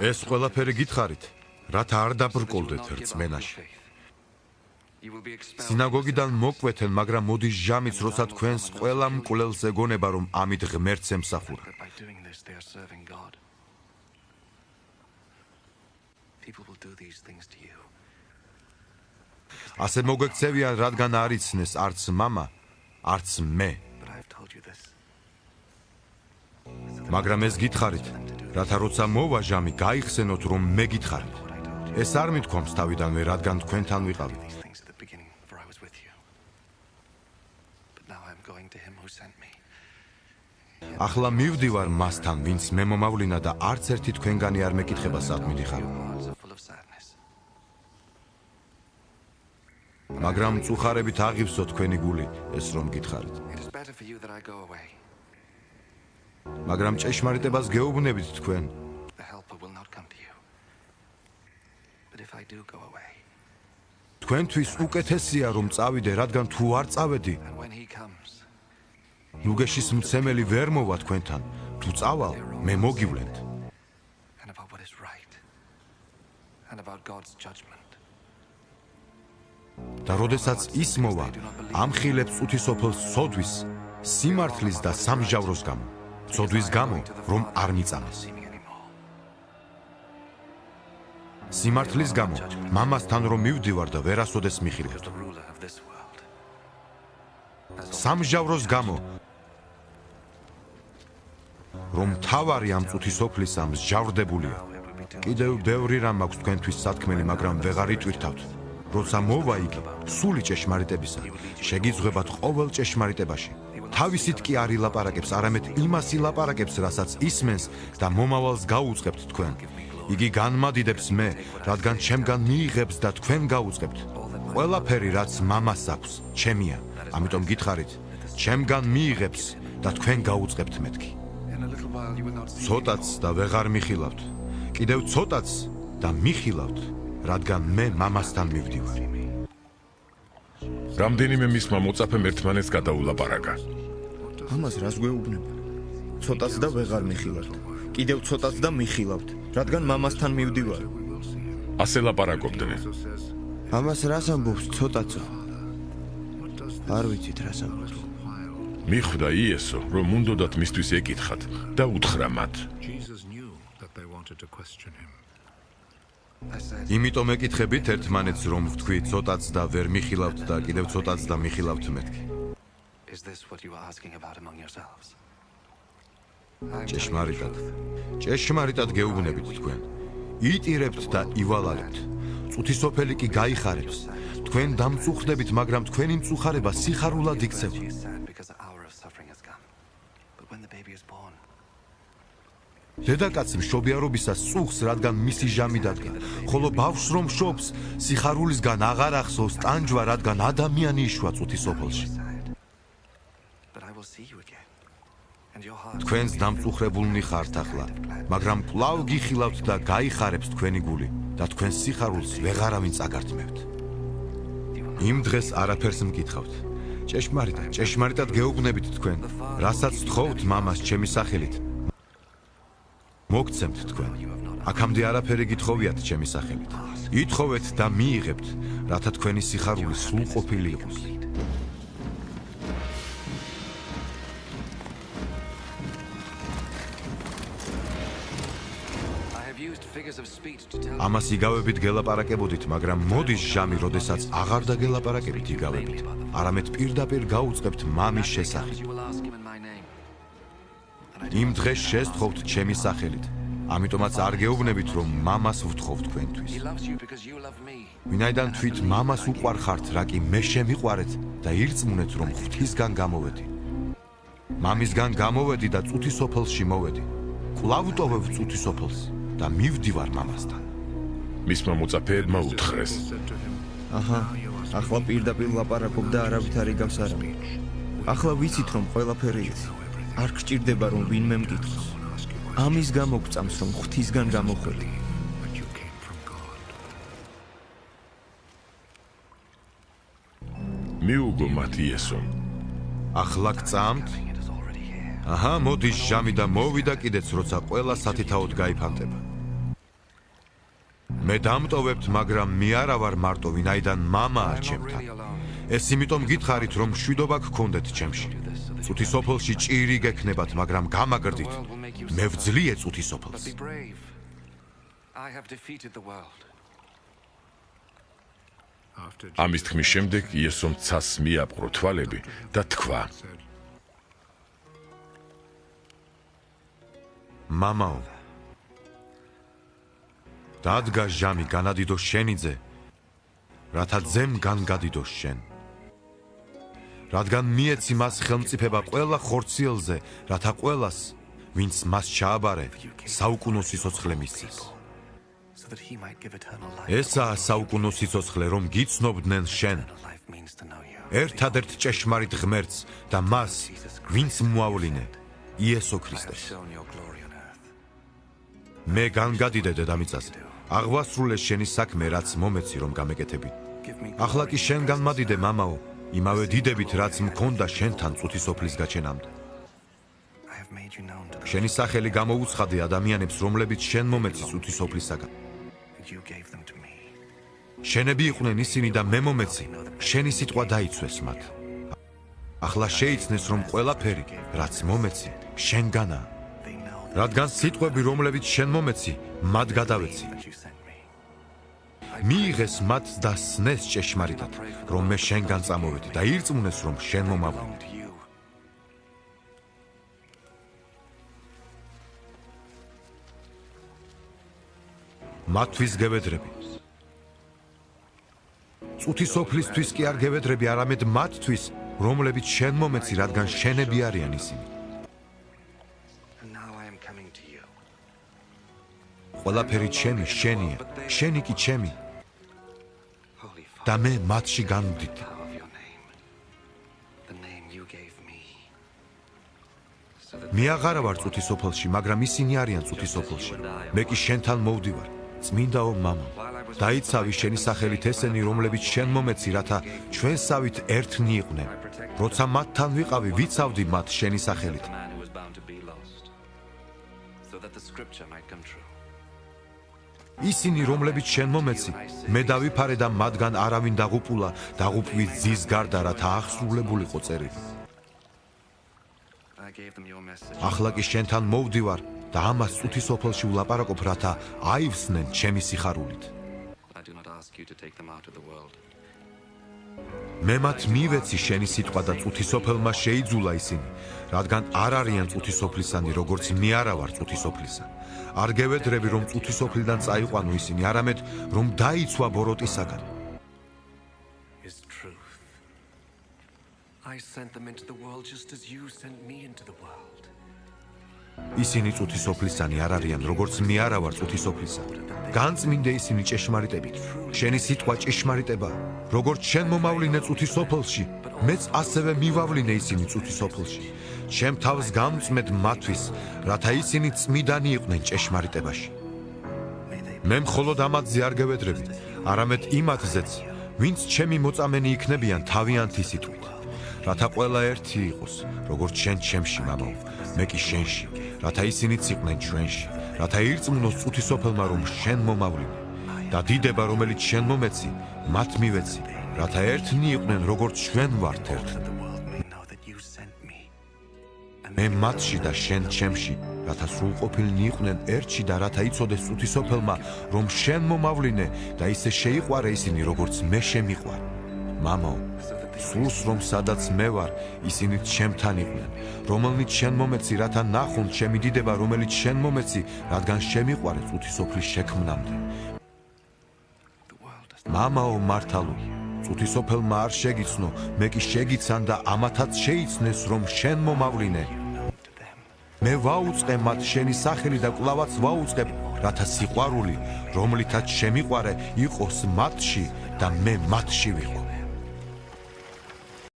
ეს ყველაფერი გითხარით, რათა არ დაბრკოლდეთ რწმენაში. სინაგოგიდან მოკვეთენ, მაგრამ მოდის ჟამიც, როცა თქვენს ყველა მკვლელს ეგონება, რომ ამით ღმერთს ემსახურა. ასე მოგექცევიან, რადგან არ იცნეს არც მამა, არც მე. მაგრამ ეს გითხარით, რათა როცა მოვა ჟამი, გაიხსენოთ, რომ მე გითხარით. ეს არ მithქვამს თავიდანვე, რადგან თქვენთან ვიყავი. ახლა მივდივარ მასთან, ვინც მე მომავლინა და არც ერთი თქვენგანი არ მეკითხება, სად მიდიხარ. მაგრამ მწუხარებით აღივსო თქვენი გული, ეს რომ გითხარით. მაგრამ ჭეშმარიტებას გეუბნებით თქვენ. თქვენთვის უკეთესია, რომ წავიდე, რადგან თუ არ წავედი, ნუგეშის მცემელი ვერ მოვა თქვენთან. თუ წავალ, მე მოგივლენთ. და როდესაც ის მოვა, ამხილებს უთისოფლს ცოდვის, სიმართლის და სამჟავროს გამო. ცოდვის გამო, რომ არ მიწამეს. სიმართლის გამო, მამასთან რომ მივდივარ და ვერასოდეს მიხილავთ. სამჟავროს გამო, რომ თავარი ამ წუთისოფლის ამ მსჯავრდებულია. კიდევ ბევრი რამ აქვს თქვენთვის სათქმელი, მაგრამ ვეღარ იტვირთავთ. როცა მოვა იგი, სული ჭეშმარიტებისა, შეგიძღვებათ ყოველ ჭეშმარიტებაში. თავისით კი არ ილაპარაკებს, არამედ იმას ილაპარაკებს, რასაც ისმენს და მომავალს გაუწყებთ თქვენ. იგი განმადიდებს მე, რადგან ჩემგან მიიღებს და თქვენ გაუწყებთ. ყველაფერი, რაც მამას აქვს, ჩემია. ამიტომ გითხარით, ჩემგან მიიღებს და თქვენ გაუწყებთ მეთქი. ცოტაც და ვეღარ მიხილავთ. კიდევ ცოტაც და მიხილავთ, რადგან მე მამასთან მივდივარ. რამდენიმე მისმა მოწაფემ ერთმანეთს გადაულაპარაკა. ამას რას გვეუბნება? ცოტაც და ვეღარ მიხილავთ. კიდევ ცოტაც და მიხილავთ, რადგან მამასთან მივდივარ. ასე ლაპარაკობდნენ. ამას რას ამბობს ცოტაცო? არ ვიცით რას ამბობს. მიხვდა იესო, რომ უნდოდათ მისთვის ეკითხათ და უთხრა მათ. იმიტომ ეკითხებით ერთმანეთს, რომ ვთქვი ცოტაც და ვერ მიხილავთ და კიდევ ცოტაც და მიხილავთ მეთქი. ჭეშმარიტად გეუბნებით თქვენ. იტირებთ და ივალალებთ. წუთისოფელი კი გაიხარებს. თქვენ დამწუხრდებით, მაგრამ თქვენი მწუხარება სიხარულად იქცევა. დედაკაცი მშობიარობისას წუხს, რადგან მისი ჟამი დადგა, ხოლო ბავშვს რომ მშობს, სიხარულისგან აღარ ახსოვს ტანჯვა, რადგან ადამიანი იშვა წუთისოფელში. თქვენს დამწუხრებულნი ხართ ახლა, მაგრამ კვლავ გიხილავთ და გაიხარებს თქვენი გული და თქვენ სიხარულს ვეღარავინ წაგართმევთ. იმ დღეს არაფერს მკითხავთ. ჭეშმარიტად გეუბნებით თქვენ, რასაც თხოვთ მამას ჩემი სახელით, მოგცემთ თქვენ. აქამდე არაფერი გითხოვიათ ჩემი სახელით. ითხოვეთ და მიიღებთ, რათა თქვენი სიხარული სრულყოფილი იყოს. ამას იგავებით გელაპარაკებოდით, მაგრამ მოდის ჟამი, როდესაც აღარ დაგელაპარაკებით იგავებით, არამედ პირდაპირ გაუწყებთ მამის შესახებ. იმ დღეს შესთხოვთ ჩემი სახელით. ამიტომაც არ გეუბნებით, რომ მამას ვთხოვ თქვენთვის. ვინაიდან თვით მამას უყვარხართ, რა კი მე შემიყვარეთ და ირწმუნეთ, რომ ღვთისგან გამოვედი. მამისგან გამოვედი და წუთისოფელში მოვედი. კვლავ ვტოვებ წუთისოფელს და მივდივარ მამასთან. მისმა მოწაფეებმა უთხრეს. აჰა, ახლა პირდაპირ ლაპარაკობ და არავით არ იგავს არავინ. ახლა ვიცით, რომ ყველაფერი იცი. არ გჭირდება, რომ ვინმე მკითხოს. ამის გამო გვწამს, რომ ღვთისგან გამოხვედი. მიუგო მათ იესომ. ახლა გწამთ? აჰა, მოდის ჟამი და მოვიდა კიდეც, როცა ყველა სათითაოდ გაიფანტება. მე დამტოვებთ, მაგრამ მე არა ვარ მარტო, ვინაიდან მამაა ჩემთან. ეს იმიტომ გითხარით, რომ მშვიდობა გქონდეთ ჩემში. წუთი სოფელში ჭირი გექნებათ, მაგრამ გამაგრდით. მე ვძლიე წუთი სოფელს. ამის თქმის შემდეგ იესომ ცას მიაპყრო თვალები და თქვა: მამაო, დადგა ჟამი განადიდოს შენიძე, რათა ძემ განგადიდოს შენ. რადგან მიეცი მას ხელმწიფება ყველა ხორციელზე, რათა ყველას, ვინც მას ჩააბარე, საუკუნო სიცოცხლე მისცეს. ესაა საუკუნო სიცოცხლე, რომ გიცნობდნენ შენ, ერთადერთ ჭეშმარიტ ღმერთს და მას, ვინც მოავლინე, იესო ქრისტეს. მე განგადიდე დედამიწაზე, აღვასრულე შენი საქმე, რაც მომეცი, რომ გამეკეთები. ახლა კი შენ განმადიდე, მამაო, იმავე დიდებით, რაც მქონდა შენთან წუთი სოფლის გაჩენამდე. შენი სახელი გამოუცხადე ადამიანებს, რომლებიც შენ მომეცი წუთი სოფლისაგან. შენები იყვნენ ისინი და მე მომეცი, შენი სიტყვა დაიცვეს მათ. ახლა შეიცნეს, რომ ყველაფერი, რაც მომეცი, შენგანაა. რადგან სიტყვები, რომლებიც შენ მომეცი, მათ გადავეცი. მიიღეს მათ და სნეს ჭეშმარიტად, რომ მე შენგან წამოვედი და ირწმუნეს, რომ შენ მომავლინე. მათთვის გევედრები. წუთი სოფლისთვის კი არ გევედრები, არამედ მათთვის, რომლებიც შენ მომეცი, რადგან შენები არიან ისინი. ყველაფერი ჩემი, შენია, შენი კი ჩემი. და მე მათში განვდით. მე აღარა ვარ წუთი სოფელში, მაგრამ ისინი არიან წუთი სოფელში. მე კი შენთან მოვდივარ. წმინდაო მამა, დაიცავი შენი სახელით ესენი, რომლებიც შენ მომეცი, რათა ჩვენსავით ერთნი იყვნენ. როცა მათთან ვიყავი, ვიცავდი მათ შენი სახელით. ისინი, რომლებიც შენ მომეცი, მე დავიფარე და მათგან არავინ დაღუპულა, დაღუპვის ძის გარდა, რათა აღსრულებულიყო წერილი. ახლა კი შენთან მოვდივარ და ამას წუთი სოფელში ვლაპარაკობ, რათა აივსნენ ჩემი სიხარულით. მე მათ მივეცი შენი სიტყვა და წუთი სოფელმა შეიძულა ისინი, რადგან არ არიან წუთი სოფლისანი, როგორც მე არა ვარ წუთი სოფლისა. არ გევედრები, რომ წუთი სოფლიდან წაიყვანო ისინი, არამედ რომ დაიცვა ბოროტისაგან. ისინი წუთი სოფლისანი არ არიან, როგორც მე არა ვარ წუთი სოფლისა. განწმინდე ისინი ჭეშმარიტებით. შენი სიტყვა ჭეშმარიტებაა. როგორც შენ მომავლინე წუთი სოფელში, მეც ასევე მივავლინე ისინი წუთი სოფელში. ჩემ თავს გამწმედ მათთვის, რათა ისინი წმიდანი იყვნენ ჭეშმარიტებაში. მე მხოლოდ ამათზე არ გევედრები, არამედ იმათზეც, ვინც ჩემი მოწამენი იქნებიან თავიანთი სიტყვით. რათა ყველა ერთი იყოს, როგორც შენ ჩემში, მამაო, მე კი შენში, რათა ისინიც იყვნენ ჩვენში, რათა ირწმუნოს წუთი სოფელმა, რომ შენ მომავლინე. და დიდება, რომელიც შენ მომეცი, მათ მივეცი, რათა ერთნი იყვნენ, როგორც ჩვენ ვართ ერთნი. მე მათში და შენ ჩემში, რათა სრულყოფილნი იყვნენ ერთში და რათა იცოდეს წუთი სოფელმა, რომ შენ მომავლინე და ისე შეიყვარე ისინი, როგორც მე შემიყვარ. მამაო, სულს რომ სადაც მე ვარ, ისინიც ჩემთან იყვნენ, რომელნიც შენ მომეცი, რათა ნახონ ჩემი დიდება, რომელიც შენ მომეცი, რადგან შემიყვარე წუთი სოფლის შექმნამდე. მამაო მართალო, წუთი სოფელმა არ შეგიცნო, მე კი შეგიცან და ამათაც შეიცნეს, რომ შენ მომავლინე. მე ვაუწყე მათ შენი სახელი და კვლავაც ვაუწყებ, რათა სიყვარული, რომლითაც შემიყვარე, იყოს მათში და მე მათში ვიყო.